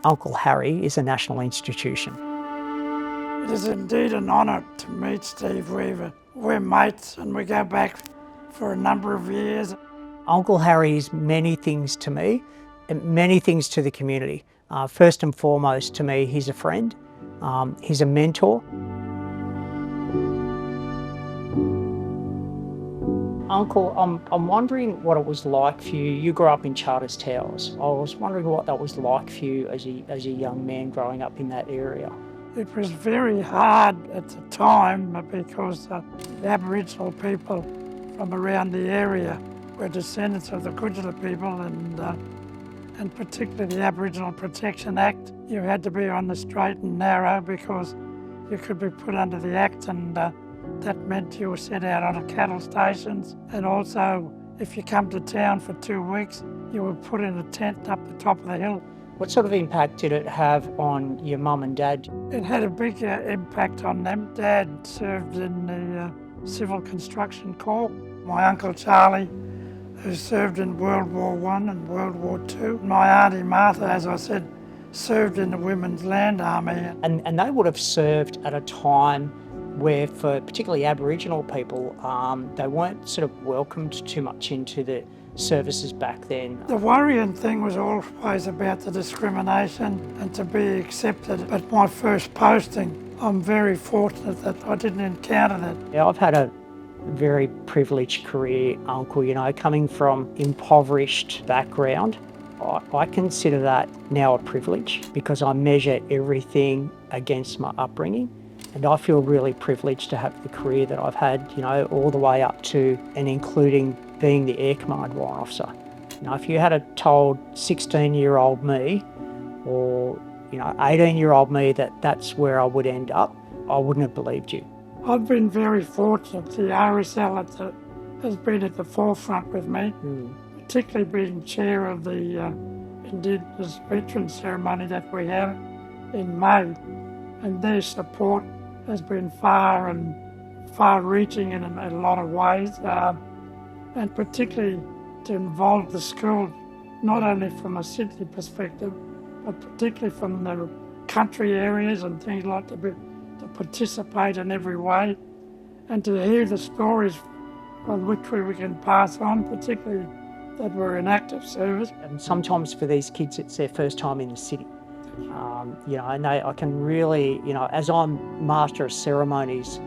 Uncle Harry is a national institution. It is indeed an honour to meet Steve Weaver. We're mates and we go back for a number of years. Uncle Harry is many things to me and many things to the community. First and foremost, to me, he's a friend, he's a mentor. Uncle, I'm wondering what it was like for you. You grew up in Charters Towers. I was wondering what that was like for you as a young man growing up in that area. It was very hard at the time because the Aboriginal people from around the area were descendants of the Gudjala people and particularly the Aboriginal Protection Act. You had to be on the straight and narrow because you could be put under the Act, and that meant you were set out on cattle stations. And also, if you come to town for 2 weeks, you were put in a tent up the top of the hill. What sort of impact did it have on your mum and dad? It had a big impact on them. Dad served in the Civil Construction Corps. My Uncle Charlie, who served in World War I and World War II. My Auntie Martha, as I said, served in the Women's Land Army. And they would have served at a time where, for particularly Aboriginal people, they weren't sort of welcomed too much into the services back then. The worrying thing was always about the discrimination and to be accepted. At my first posting, I'm very fortunate that I didn't encounter that. Yeah, I've had a very privileged career, Uncle. You know, coming from impoverished background, I consider that now a privilege because I measure everything against my upbringing. And I feel really privileged to have the career that I've had, you know, all the way up to and including being the Air Command Warrant Officer. You know, if you had told 16-year-old me or, 18-year-old me that that's where I would end up, I wouldn't have believed you. I've been very fortunate. The RSL has been at the forefront with me, particularly being chair of the Indigenous Veterans Ceremony that we had in May. And their support has been far-reaching in a lot of ways, and particularly to involve the school, not only from a Sydney perspective, but particularly from the country areas and things like to participate in every way, and to hear the stories on which we can pass on, particularly that we're in active service. And sometimes for these kids, it's their first time in the city. And I can really, as I'm Master of Ceremonies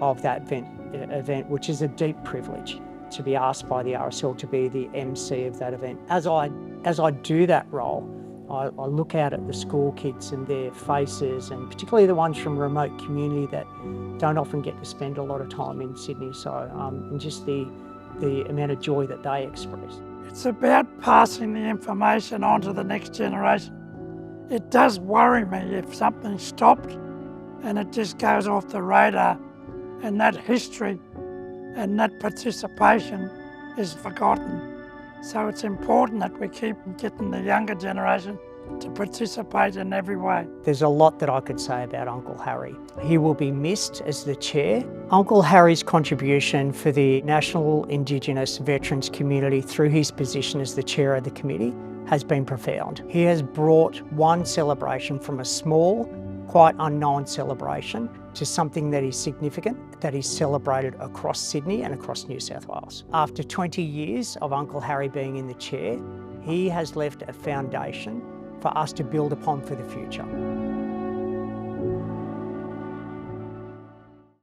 of that event, which is a deep privilege to be asked by the RSL to be the MC of that event. As I do that role, I look out at the school kids and their faces, and particularly the ones from remote community that don't often get to spend a lot of time in Sydney. So, and just the amount of joy that they express. It's about passing the information on to the next generation. It does worry me if something stopped and it just goes off the radar and that history and that participation is forgotten. So it's important that we keep getting the younger generation to participate in every way. There's a lot that I could say about Uncle Harry. He will be missed as the chair. Uncle Harry's contribution for the National Indigenous Veterans community through his position as the chair of the committee has been profound. He has brought one celebration from a small, quite unknown celebration to something that is significant, that is celebrated across Sydney and across New South Wales. After 20 years of Uncle Harry being in the chair, he has left a foundation for us to build upon for the future.